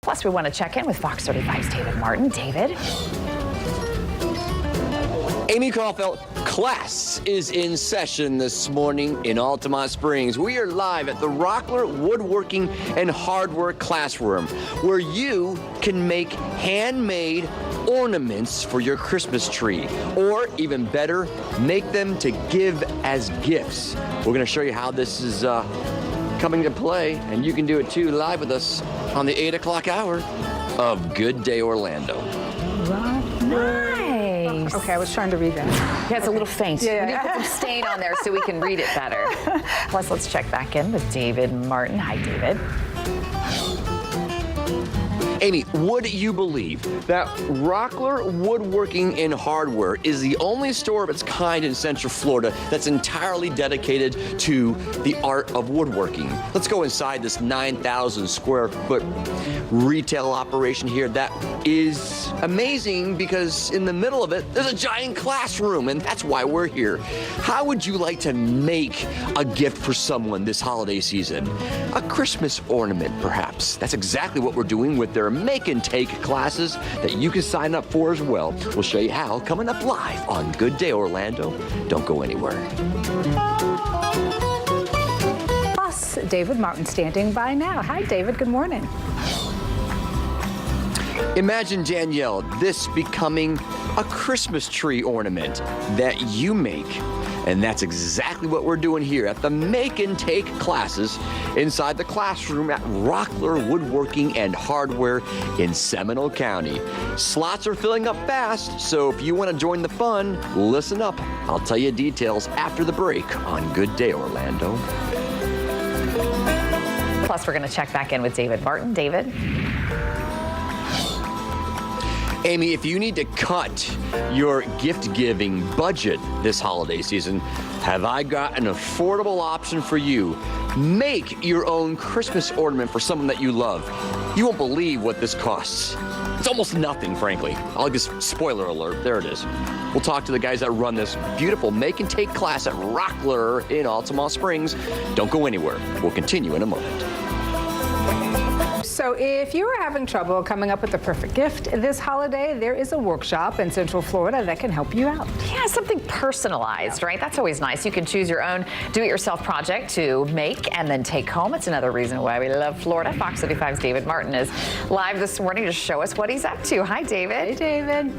Plus, we want to check in with Fox 35's David Martin. David? Amy Caulfield, class is in session this morning in Altamonte Springs. We are live at the Rockler Woodworking and Hardware Classroom, where you can make handmade ornaments for your Christmas tree, or even better, make them to give as gifts. We're going to show you how this is coming to play, and you can do it too live with us on the 8 o'clock hour of Good Day Orlando. Nice. Okay, I was trying to read that. Yeah, it's a little faint. Yeah. We need to put some stain on there so we can read it better. Plus, let's check back in with David Martin. Hi, David. Amy, would you believe that Rockler Woodworking and Hardware is the only store of its kind in Central Florida that's entirely dedicated to the art of woodworking? Let's go inside this 9,000 square foot retail operation here. That is amazing because in the middle of it, there's a giant classroom, and that's why we're here. How would you like to make a gift for someone this holiday season? A Christmas ornament, perhaps. That's exactly what we're doing with their make and take classes that you can sign up for as well. We'll show you how coming up live on Good Day Orlando. Don't go anywhere. Plus, David Martin standing by now. Hi, David. Good morning. Imagine, Danielle, this becoming a Christmas tree ornament that you make. And that's exactly what we're doing here at the Make and Take classes inside the classroom at Rockler Woodworking and Hardware in Seminole County. Slots are filling up fast, so if you want to join the fun, listen up. I'll tell you details after the break on Good Day Orlando. Plus, we're going to check back in with David Martin. David? Amy, if you need to cut your gift-giving budget this holiday season, have I got an affordable option for you? Make your own Christmas ornament for someone that you love. You won't believe what this costs. It's almost nothing, frankly. I'll just, spoiler alert, there it is. We'll talk to the guys that run this beautiful make and take class at Rockler in Altamonte Springs. Don't go anywhere. We'll continue in a moment. So if you are having trouble coming up with the perfect gift this holiday, there is a workshop in Central Florida that can help you out. Yeah, something personalized, right? That's always nice. You can choose your own do-it-yourself project to make and then take home. It's another reason why we love Florida. Fox 35's David Martin is live this morning to show us what he's up to. Hi, David. Hey, David.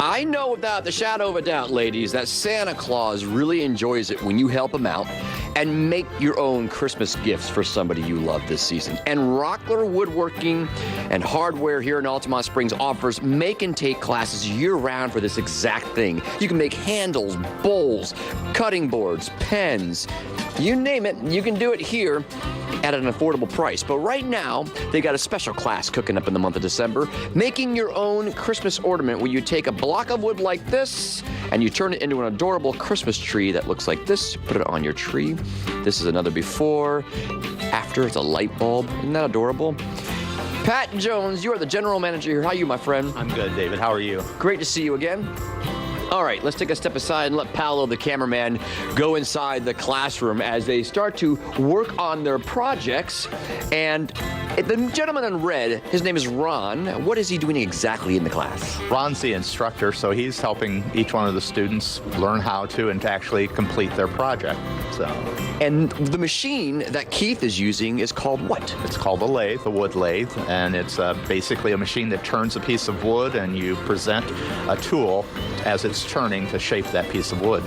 I know without the shadow of a doubt, ladies, that Santa Claus really enjoys it when you help him out and make your own Christmas gifts for somebody you love this season. And Rockler Woodworking and Hardware here in Altamonte Springs offers make and take classes year-round for this exact thing. You can make handles, bowls, cutting boards, pens, you name it, you can do it here at an affordable price. But right now, they got a special class cooking up in the month of December, making your own Christmas ornament where you take a block of wood like this and you turn it into an adorable Christmas tree that looks like this. Put it on your tree. This is another before, after, it's a light bulb. Isn't that adorable? Pat Jones, you are the general manager here. How are you, my friend? I'm good, David. How are you? Great to see you again. All right, let's take a step aside and let Paolo, the cameraman, go inside the classroom as they start to work on their projects. And the gentleman in red, his name is Ron. What is he doing exactly in the class? Ron's the instructor, so he's helping each one of the students learn how to and to actually complete their project. And the machine that Keith is using is called what? It's called a lathe, a wood lathe, and it's basically a machine that turns a piece of wood, and you present a tool as it's turning to shape that piece of wood.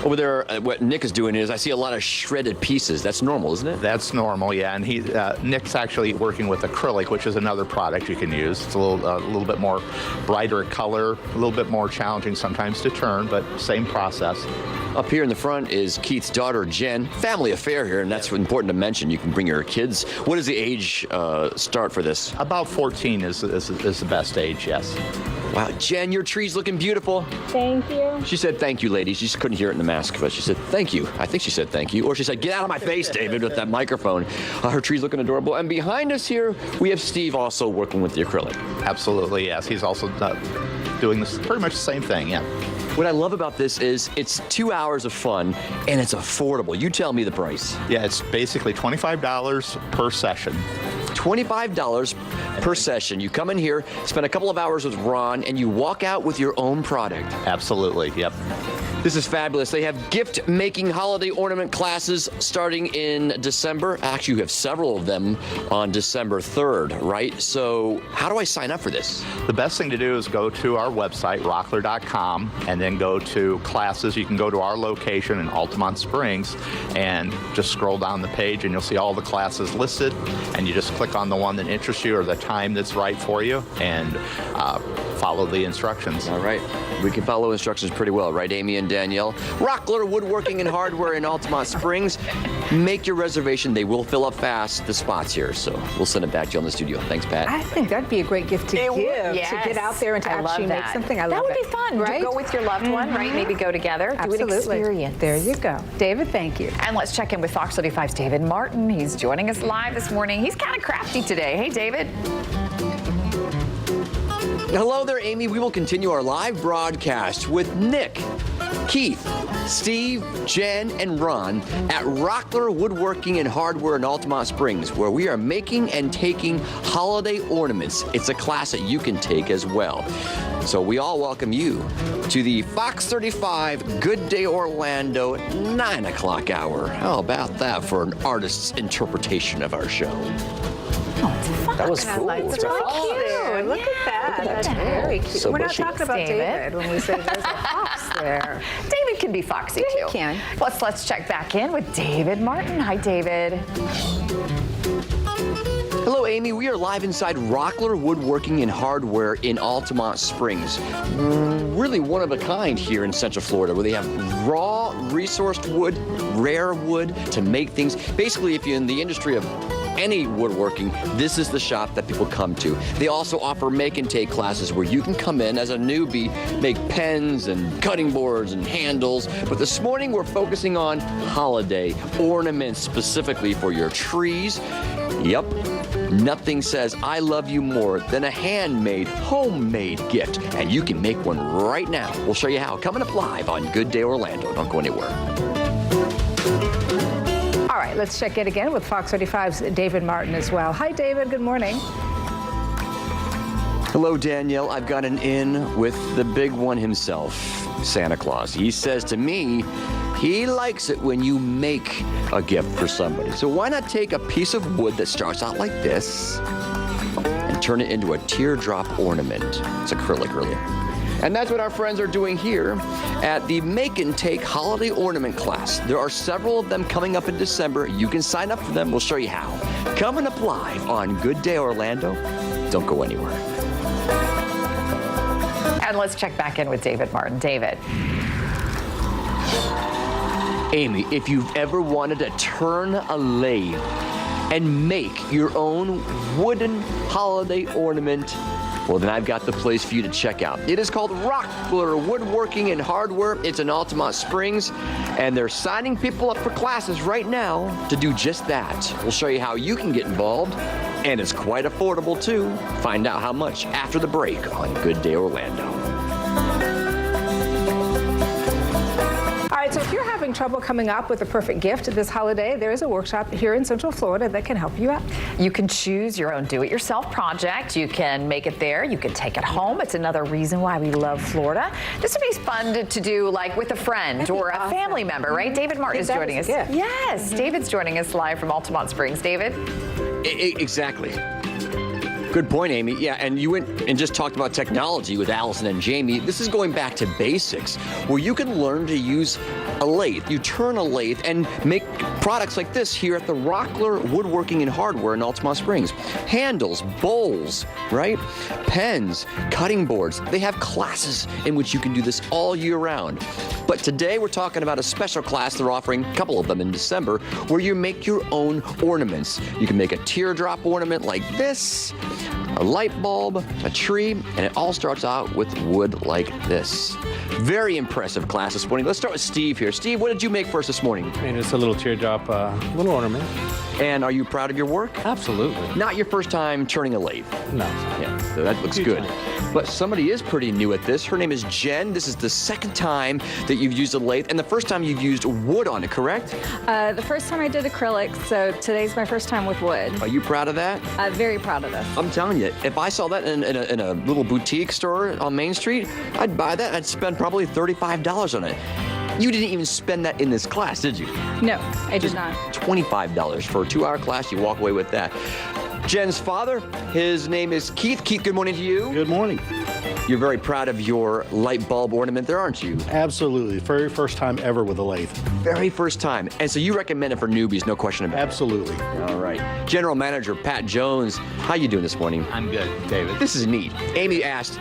Over there, what Nick is doing is I see a lot of shredded pieces. That's normal, isn't it? That's normal, yeah. And Nick's actually working with acrylic, which is another product you can use. It's a little bit more brighter color, a little bit more challenging sometimes to turn, but same process. Up here in the front is Keith's daughter, Jen. Family affair here, and that's important to mention. You can bring your kids. What is the age start for this? About 14 is the best age, yes. Wow, Jen, your tree's looking beautiful. Thank you. She said thank you, ladies. She just couldn't hear it in the mask, but she said thank you. I think she said thank you. Or she said, get out of my face, David, with that microphone. Her tree's looking adorable. And behind us here, we have Steve also working with the acrylic. Absolutely, yes. He's also doing this pretty much the same thing, yeah. What I love about this is it's 2 hours of fun, and it's affordable. You tell me the price. Yeah, it's basically $25 per session. $25 per session. You come in here, spend a couple of hours with Ron, and you walk out with your own product. Absolutely, yep. This is fabulous. They have gift-making holiday ornament classes starting in December. Actually, you have several of them on December 3rd, right? So how do I sign up for this? The best thing to do is go to our website, rockler.com, and then go to classes. You can go to our location in Altamonte Springs and just scroll down the page and you'll see all the classes listed, and you just click on the one that interests you or the time that's right for you and follow the instructions. All right. We can follow instructions pretty well, right, Amy and Danielle? Rockler Woodworking and Hardware in Altamonte Springs. Make your reservation. They will fill up fast, the spots here. So we'll send it back to you on the studio. Thanks, Pat. I think that'd be a great gift to give, Yes. to get out there and to I love actually make that. something. I love That would it. be fun, right? To go with your loved one, right? Maybe go together, do an Absolutely. experience. There you go. David, thank you. And let's check in with Fox 35's David Martin. He's joining us live this morning. He's kind of crafty today. Hey, David. Hello there, Amy. We will continue our live broadcast with Nick, Keith, Steve, Jen, and Ron at Rockler Woodworking and Hardware in Altamonte Springs, where we are making and taking holiday ornaments. It's a class that you can take as well. So we all welcome you to the Fox 35 Good Day Orlando 9 o'clock hour. How about that for an artist's interpretation of our show? That was cool. It's really cute. Look at that. That's very cute. So We're not bushy. talking about David. David when we say there's a fox there. David can be foxy Yeah, he too. can. Let's check back in with David Martin. Hi, David. Hello, Amy. We are live inside Rockler Woodworking and Hardware in Altamonte Springs. Really one of a kind here in Central Florida, where they have raw, resourced wood, rare wood to make things. Basically, if you're in the industry of any woodworking, this is the shop that people come to. They also offer make and take classes where you can come in as a newbie, make pens and cutting boards and handles. But this morning we're focusing on holiday ornaments specifically for your trees. Yep. Nothing says I love you more than a handmade, homemade gift. And you can make one right now. We'll show you how. Coming up live on Good Day Orlando. Don't go anywhere. All right, let's check in again with Fox 35's David Martin as well. Hi, David. Good morning. Hello, Danielle. I've got an in with the big one himself, Santa Claus. He says to me, he likes it when you make a gift for somebody. So why not take a piece of wood that starts out like this and turn it into a teardrop ornament? It's acrylic, really. And that's what our friends are doing here at the Make and Take Holiday Ornament class. There are several of them coming up in December. You can sign up for them. We'll show you how. Coming up live on Good Day Orlando. Don't go anywhere. And let's check back in with David Martin. David. Amy, if you've ever wanted to turn a lathe and make your own wooden holiday ornament, well, then I've got the place for you to check out. It is called Rockler Woodworking and Hardware. It's in Altamonte Springs, and they're signing people up for classes right now to do just that. We'll show you how you can get involved, and it's quite affordable, too. Find out how much after the break on Good Day Orlando. All right, so if you're having trouble coming up with the perfect gift this holiday, there is a workshop here in Central Florida that can help you out. You can choose your own do-it-yourself project. You can make it there. You can take it home. It's another reason why we love Florida. This would be fun to do like with a friend or a family member, right? David Martin is joining us. Yes, David's joining us live from Altamonte Springs. David? Exactly. Good point, Amy. Yeah, and you went and just talked about technology with Allison and Jamie. This is going back to basics, where you can learn to use a lathe. You turn a lathe and make products like this here at the Rockler Woodworking and Hardware in Altamonte Springs. Handles, bowls, right? Pens, cutting boards. They have classes in which you can do this all year round. But today we're talking about a special class they're offering, a couple of them in December, where you make your own ornaments. You can make a teardrop ornament like this, a light bulb, a tree, and it all starts out with wood like this. Very impressive class this morning. Let's start with Steve here. Steve, what did you make for us this morning? And it's a little teardrop, little ornament. And are you proud of your work? Absolutely. Not your first time turning a lathe. No. Yeah, so that looks Huge good. time. But somebody is pretty new at this. Her name is Jen. This is the second time that you've used a lathe, and the first time you've used wood on it, correct? The first time I did acrylics, so today's my first time with wood. Are you proud of that? I'm very proud of this. I'm telling you, if I saw that in a little boutique store on Main Street, I'd buy that. I'd spend probably $35 on it. You didn't even spend that in this class, did you? No, I did not. $25 for a 2-hour class. You walk away with that. Jen's father, his name is Keith. Keith, good morning to you. Good morning. You're very proud of your light bulb ornament there, aren't you? Absolutely. Very first time ever with a lathe. Very first time. And so you recommend it for newbies, no question about it. Absolutely. All right. General Manager Pat Jones, how you doing this morning? I'm good, David. This is neat. Amy asked,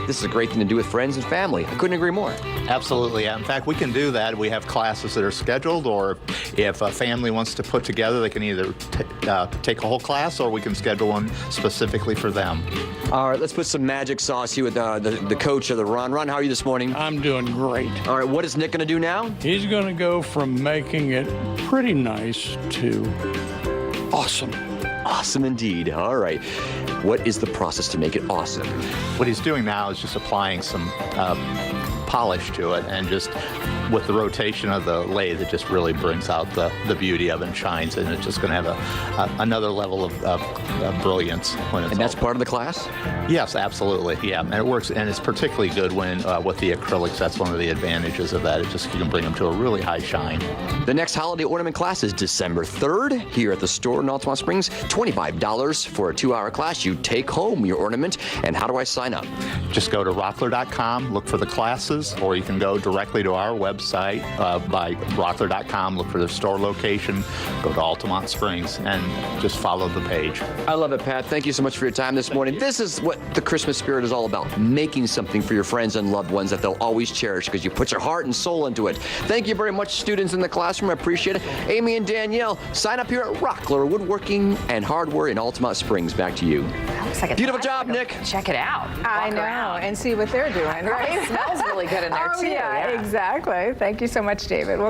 this is a great thing to do with friends and family. I couldn't agree more. Absolutely. In fact, we can do that. We have classes that are scheduled, or if a family wants to put together, they can either take a whole class, or we can schedule one specifically for them. All right, let's put some magic sauce here with the coach of the Ron. Ron, how are you this morning? I'm doing great. All right, what is Nick going to do now? He's going to go from making it pretty nice to awesome. Awesome indeed. All right. What is the process to make it awesome? What he's doing now is just applying some polish to it, and just with the rotation of the lathe, it just really brings out the beauty of it and shines, and it's just going to have another level of brilliance when it's. And that's all part of the class? Yes, absolutely. Yeah, and it works, and it's particularly good when with the acrylics. That's one of the advantages of that. It just, you can bring them to a really high shine. The next holiday ornament class is December 3rd here at the store in Altamonte Springs. $25 for a 2-hour class. You take home your ornament. And how do I sign up? Just go to rockler.com, look for the classes, or you can go directly to our website by rockler.com, look for the store location, go to Altamonte Springs, and just follow the page. I love it, Pat. Thank you so much for your time this morning. This is what the Christmas spirit is all about, making something for your friends and loved ones that they'll always cherish because you put your heart and soul into it. Thank you very much, students in the classroom. I appreciate it. Amy and Danielle, sign up here at Rockler Woodworking and Hardware in Altamonte Springs. Back to you. That looks like a Beautiful job, Nick. Check it out. I Walk know, around. and see what they're doing, right? It smells really good in there, Oh, too. yeah, exactly. Thank you so much, David. Well,